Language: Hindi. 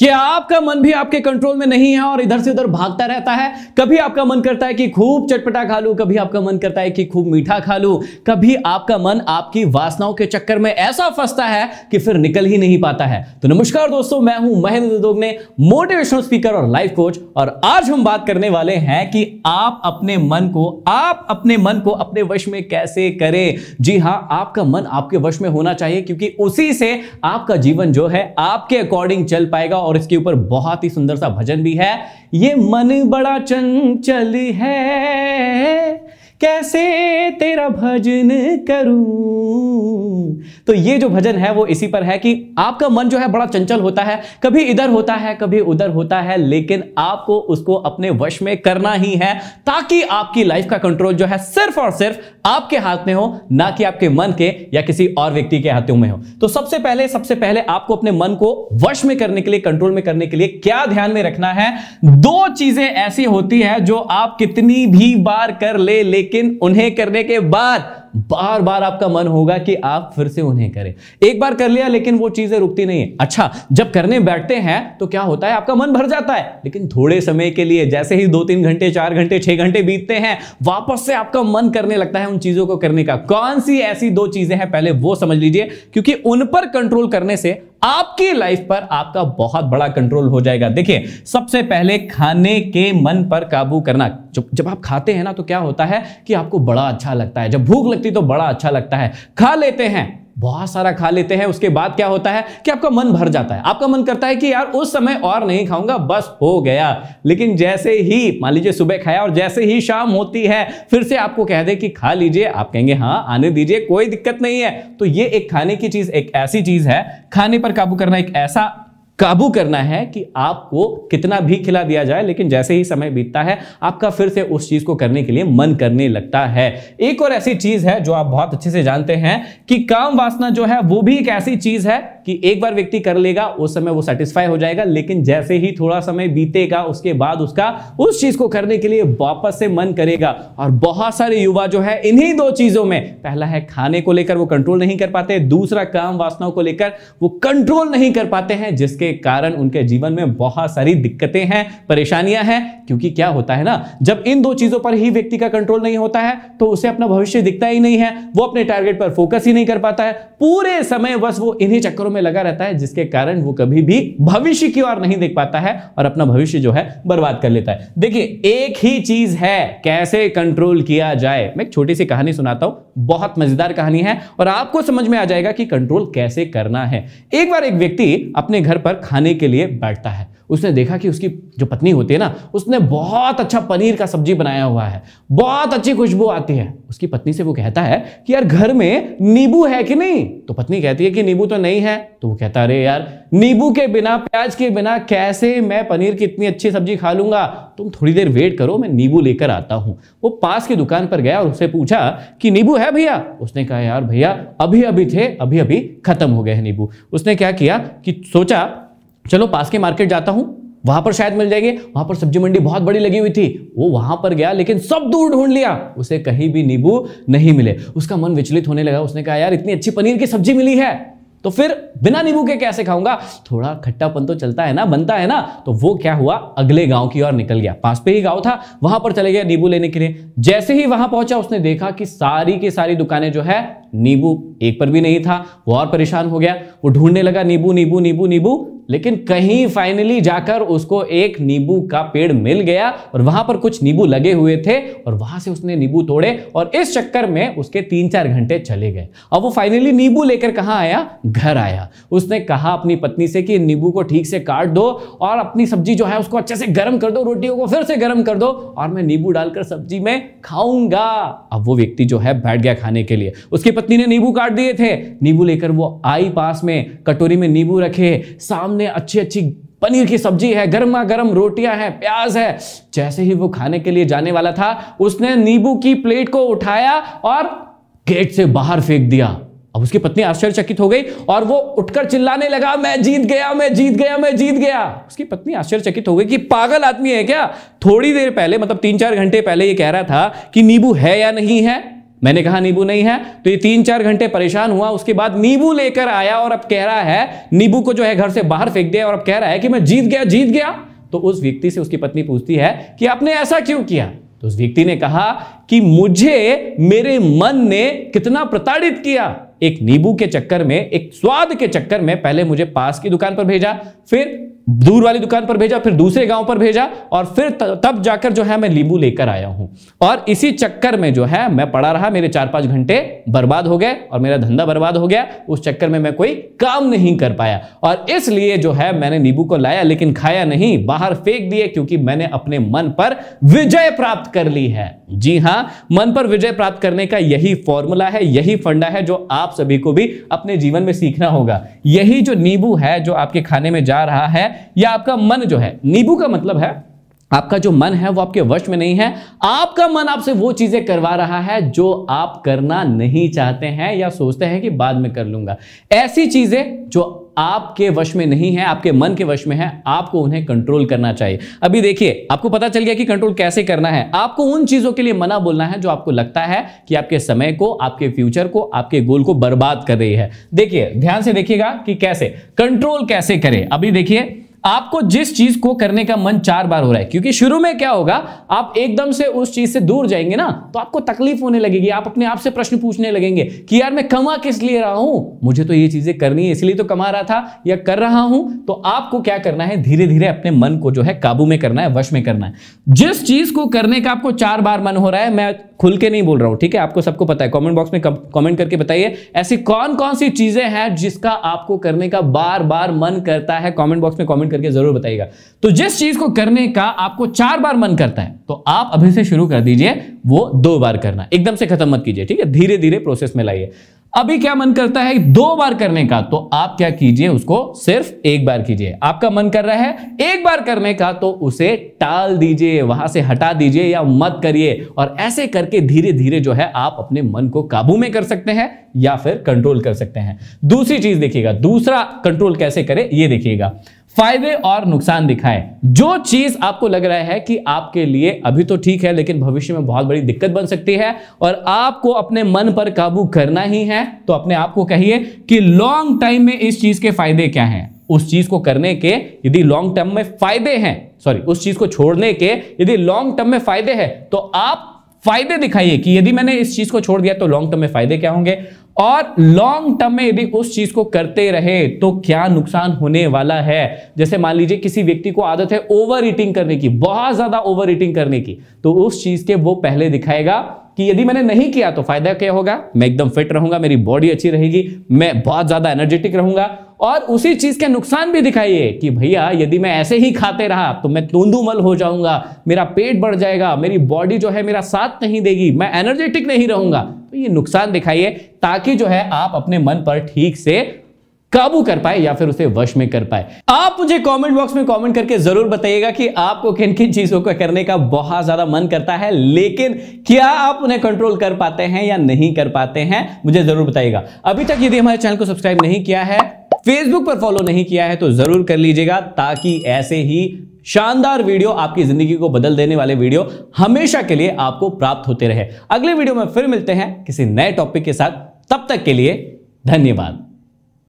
क्या आपका मन भी आपके कंट्रोल में नहीं है और इधर से उधर भागता रहता है? कभी आपका मन करता है कि खूब चटपटा खा लूं, कभी आपका मन करता है कि खूब मीठा खा लूं, कभी आपका मन आपकी वासनाओं के चक्कर में ऐसा फंसता है कि फिर निकल ही नहीं पाता है। तो नमस्कार दोस्तों, मैं हूं महेंद्र दोगने, मोटिवेशनल स्पीकर और लाइफ कोच, और आज हम बात करने वाले हैं कि आप अपने मन को अपने वश में कैसे करें। जी हां, आपका मन आपके वश में होना चाहिए, क्योंकि उसी से आपका जीवन जो है आपके अकॉर्डिंग चल पाएगा। और इसके ऊपर बहुत ही सुंदर सा भजन भी है, ये मन बड़ा चंचल है, कैसे तेरा भजन करूं। तो ये जो भजन है वो इसी पर है कि आपका मन जो है बड़ा चंचल होता है, कभी इधर होता है कभी उधर होता है, लेकिन आपको उसको अपने वश में करना ही है, ताकि आपकी लाइफ का कंट्रोल जो है सिर्फ और सिर्फ आपके हाथ में हो, ना कि आपके मन के या किसी और व्यक्ति के हाथों में हो। तो सबसे पहले आपको अपने मन को वश में करने के लिए, कंट्रोल में करने के लिए क्या ध्यान में रखना है? दो चीजें ऐसी होती है जो आप कितनी भी बार कर लेकिन उन्हें करने के बाद बार बार आपका मन होगा कि आप फिर से उन्हें करें। एक बार कर लिया लेकिन वो चीजें रुकती नहीं है। अच्छा, जब करने बैठते हैं तो क्या होता है, आपका मन भर जाता है, लेकिन थोड़े समय के लिए, जैसे ही 2-3 घंटे 4 घंटे 6 घंटे बीतते हैं, वापस से आपका मन करने लगता है उन चीजों को करने का। कौन सी ऐसी दो चीजें हैं, पहले वो समझ लीजिए, क्योंकि उन पर कंट्रोल करने से आपकी लाइफ पर आपका बहुत बड़ा कंट्रोल हो जाएगा। देखिए, सबसे पहले खाने के मन पर काबू करना। जब आप खाते हैं ना, तो क्या होता है कि आपको बड़ा अच्छा लगता है, जब भूख लगती तो बड़ा अच्छा लगता है, खा लेते हैं, बहुत सारा खा लेते हैं, उसके बाद क्या होता है कि आपका मन भर जाता है, आपका मन करता है कि यार उस समय और नहीं खाऊंगा, बस हो गया। लेकिन जैसे ही मान लीजिए सुबह खाया और जैसे ही शाम होती है फिर से आपको कह दे कि खा लीजिए, आप कहेंगे हाँ आने दीजिए, कोई दिक्कत नहीं है। तो ये एक खाने की चीज एक ऐसी चीज है, खाने पर काबू करना एक ऐसा काबू करना है कि आपको कितना भी खिला दिया जाए, लेकिन जैसे ही समय बीतता है आपका फिर से उस चीज को करने के लिए मन करने लगता है। एक और ऐसी चीज है जो आप बहुत अच्छे से जानते हैं कि काम वासना जो है वो भी एक ऐसी चीज है कि एक बार व्यक्ति कर लेगा, उस समय वो सेटिस्फाई हो जाएगा, लेकिन जैसे ही थोड़ा समय बीतेगा उसके बाद उसका उस चीज को करने के लिए वापस से मन करेगा। और बहुत सारे युवा जो है इन्हीं दो चीजों में, पहला है खाने को लेकर वो कंट्रोल नहीं कर पाते, दूसरा काम वासनाओं को लेकर वो कंट्रोल नहीं कर पाते हैं, जिसके कारण उनके जीवन में बहुत सारी दिक्कतें हैं, परेशानियां हैं। क्योंकि क्या होता है ना, जब इन दो चीजों पर ही व्यक्ति का कंट्रोल नहीं होता है तो उसे अपना भविष्य दिखता ही नहीं है, वो अपने टारगेट पर फोकस ही नहीं कर पाता है, पूरे समय बस वो इन्हीं चक्करों में लगा रहता है, जिसके कारण वो कभी भी भविष्य की ओर नहीं देख पाता है और अपना भविष्य जो है बर्बाद कर लेता है। देखिए, एक ही चीज है कैसे कंट्रोल किया जाए। मैं एक छोटी सी कहानी सुनाता हूं, बहुत मजेदार कहानी है और आपको समझ में आ जाएगा कि कंट्रोल कैसे करना है। एक बार एक व्यक्ति अपने घर पर खाने के लिए बैठता है। उसने देखा कि उसकी जो पत्नी होती है ना, उसने बहुत अच्छा पनीर का सब्जी बनाया हुआ है, बहुत अच्छी खुशबू आती है। उसकी पत्नी से वो कहता है कि यार घर में नींबू है कि नहीं? तो पत्नी कहती है कि नींबू तो नहीं है। तो वो कहता अरे यार, नींबू के बिना, प्याज के बिना कैसे मैं पनीर की इतनी अच्छी सब्जी खा लूंगा, तुम थोड़ी देर वेट करो, मैं नींबू लेकर आता हूं। वो पास की दुकान पर गया और उससे पूछा कि नींबू है भैया? उसने कहा यार भैया अभी अभी थे, अभी अभी खत्म हो गए हैं नींबू। उसने क्या किया कि सोचा चलो पास के मार्केट जाता हूं, वहां पर शायद मिल जाएंगे। वहां पर सब्जी मंडी बहुत बड़ी लगी हुई थी, वो वहां पर गया, लेकिन सब दूर ढूंढ लिया, उसे कहीं भी नींबू नहीं मिले। उसका मन विचलित होने लगा। उसने कहा यार इतनी अच्छी पनीर की सब्जी मिली है तो फिर बिना नींबू के कैसे खाऊंगा, थोड़ा खट्टापन तो चलता है ना, बनता है ना। तो वो क्या हुआ, अगले गांव की ओर निकल गया, पास पे ही गांव था, वहां पर चले गया नींबू लेने के लिए। जैसे ही वहां पहुंचा उसने देखा कि सारी की सारी दुकानें जो है नींबू एक पर भी नहीं था। वो और परेशान हो गया, वो ढूंढने लगा नींबू नींबू नींबू नींबू, लेकिन कहीं फाइनली जाकर उसको एक नींबू का पेड़ मिल गया और वहां पर कुछ नींबू लगे हुए थे और वहां से उसने नींबू तोड़े और इस चक्कर में उसके 3-4 घंटे चले गए। अब वो फाइनली नींबू लेकर कहां आया, घर आया। उसने कहा अपनी पत्नी से कि नींबू को ठीक से काट दो और अपनी सब्जी जो है उसको अच्छे से गर्म कर दो, रोटियों को फिर से गर्म कर दो और मैं नींबू डालकर सब्जी में खाऊंगा। अब वो व्यक्ति जो है बैठ गया खाने के लिए। उसकी पत्नी ने नींबू काट दिए थे, नींबू लेकर वो आई, पास में कटोरी में नींबू रखे, सामने अच्छी अच्छी पनीर की सब्जी है, गर्मा गर्म रोटियां हैं, प्याज है। जैसे ही वो खाने के लिए जाने वाला था उसने नींबू की प्लेट को उठाया और गेट से बाहर फेंक दिया। अब उसकी पत्नी आश्चर्यचकित हो गई और वो उठकर चिल्लाने लगा मैं जीत गया, मैं जीत गया, मैं जीत गया। उसकी पत्नी आश्चर्यचकित हो गई कि पागल आदमी है क्या, थोड़ी देर पहले मतलब 3-4 घंटे पहले ये कह रहा था कि नींबू है या नहीं है, मैंने कहा नींबू नहीं है, तो ये 3-4 घंटे परेशान हुआ, उसके बाद नींबू लेकर आया और अब कह रहा है, नींबू को जो है घर से बाहर फेंक दिया और अब कह रहा है कि मैं जीत गया, जीत गया। तो उस व्यक्ति से उसकी पत्नी पूछती है कि आपने ऐसा क्यों किया? तो उस व्यक्ति ने कहा कि मुझे मेरे मन ने कितना प्रताड़ित किया। एक नींबू के चक्कर में, एक स्वाद के चक्कर में पहले मुझे पास की दुकान पर भेजा, फिर दूर वाली दुकान पर भेजा, फिर दूसरे गांव पर भेजा और फिर तब जाकर जो है मैं नींबू लेकर आया हूं। और इसी चक्कर में जो है मैं पड़ा रहा, मेरे 4-5 घंटे बर्बाद हो गए और मेरा धंधा बर्बाद हो गया। उस चक्कर में मैं कोई काम नहीं कर पाया और इसलिए जो है मैंने नींबू को लाया लेकिन खाया नहीं, बाहर फेंक दिए, क्योंकि मैंने अपने मन पर विजय प्राप्त कर ली है। जी हां, मन पर विजय प्राप्त करने का यही फॉर्मूला है, यही फंडा है जो आप सभी को भी अपने जीवन में सीखना होगा। यही जो नींबू है जो आपके खाने में जा रहा है, या आपका मन जो है, नींबू का मतलब है आपका जो मन है वो आपके वश में नहीं है। आपका मन आपसे वो चीजें करवा रहा है जो आप करना नहीं चाहते हैं या सोचते हैं कि बाद में कर लूंगा। ऐसी चीजें जो आपके वश में नहीं है, आपके मन के वश में है, आपको उन्हें कंट्रोल करना चाहिए। अभी देखिए, आपको पता चल गया कि कंट्रोल कैसे करना है। आपको उन चीजों के लिए मना बोलना है जो आपको लगता है कि आपके समय को, आपके फ्यूचर को, आपके गोल को बर्बाद कर रही है। देखिए, ध्यान से देखिएगा कि कैसे कंट्रोल कैसे करें। अभी देखिए, आपको जिस चीज को करने का मन 4 बार हो रहा है, क्योंकि शुरू में क्या होगा, आप एकदम से उस चीज से दूर जाएंगे ना, तो आपको तकलीफ होने लगेगी। आप अपने आप से प्रश्न पूछने लगेंगे कि यार मैं कमा किस लिए रहा हूं, मुझे तो ये चीजें करनी है इसलिए तो कमा रहा था या कर रहा हूं। तो आपको क्या करना है, धीरे धीरे अपने मन को जो है काबू में करना है, वश में करना है। जिस चीज को करने का आपको 4 बार मन हो रहा है, मैं खुल के नहीं बोल रहा हूं, ठीक है, आपको सबको पता है। कमेंट बॉक्स में कमेंट करके बताइए ऐसी कौन कौन सी चीजें हैं जिसका आपको करने का बार बार मन करता है। कमेंट बॉक्स में कमेंट करके जरूर बताइएगा। तो जिस चीज को करने का आपको 4 बार मन करता है, तो आप अभी से शुरू कर दीजिए वो 2 बार करना, एकदम से खत्म मत कीजिए, ठीक है, धीरे धीरे प्रोसेस में लाइए। अभी क्या मन करता है 2 बार करने का, तो आप क्या कीजिए, उसको सिर्फ 1 बार कीजिए। आपका मन कर रहा है 1 बार करने का, तो उसे टाल दीजिए, वहां से हटा दीजिए या मत करिए। और ऐसे करके धीरे धीरे जो है आप अपने मन को काबू में कर सकते हैं या फिर कंट्रोल कर सकते हैं। दूसरी चीज देखिएगा, दूसरा कंट्रोल कैसे करें, ये देखिएगा, फायदे और नुकसान दिखाएं। जो चीज आपको लग रहा है कि आपके लिए अभी तो ठीक है लेकिन भविष्य में बहुत बड़ी दिक्कत बन सकती है और आपको अपने मन पर काबू करना ही है, तो अपने आप को कहिए कि लॉन्ग टाइम में इस चीज के फायदे क्या हैं। उस चीज को करने के यदि लॉन्ग टर्म में फायदे हैं, उस चीज को छोड़ने के यदि लॉन्ग टर्म में फायदे हैं, तो आप फायदे दिखाइए कि यदि मैंने इस चीज को छोड़ दिया तो लॉन्ग टर्म में फायदे क्या होंगे, और लॉन्ग टर्म में यदि उस चीज को करते रहे तो क्या नुकसान होने वाला है। जैसे मान लीजिए किसी व्यक्ति को आदत है ओवर ईटिंग करने की, बहुत ज्यादा ओवर ईटिंग करने की, तो उस चीज के वो पहले दिखाएगा कि यदि मैंने नहीं किया तो फायदा क्या होगा, मैं एकदम फिट रहूंगा, मेरी बॉडी अच्छी रहेगी, मैं बहुत ज्यादा एनर्जेटिक रहूंगा। और उसी चीज के नुकसान भी दिखाइए कि भैया यदि मैं ऐसे ही खाते रहा तो मैं तोंदुमल हो जाऊंगा, मेरा पेट बढ़ जाएगा, मेरी बॉडी जो है मेरा साथ नहीं देगी, मैं एनर्जेटिक नहीं रहूंगा। तो ये नुकसान दिखाइए ताकि जो है आप अपने मन पर ठीक से काबू कर पाए या फिर उसे वश में कर पाए। आप मुझे कमेंट बॉक्स में कमेंट करके जरूर बताइएगा कि आपको किन किन चीजों को करने का बहुत ज्यादा मन करता है, लेकिन क्या आप उन्हें कंट्रोल कर पाते हैं या नहीं कर पाते हैं, मुझे जरूर बताइएगा। अभी तक यदि हमारे चैनल को सब्सक्राइब नहीं किया है, फेसबुक पर फॉलो नहीं किया है, तो जरूर कर लीजिएगा ताकि ऐसे ही शानदार वीडियो, आपकी जिंदगी को बदल देने वाले वीडियो हमेशा के लिए आपको प्राप्त होते रहे। अगले वीडियो में फिर मिलते हैं किसी नए टॉपिक के साथ, तब तक के लिए धन्यवाद।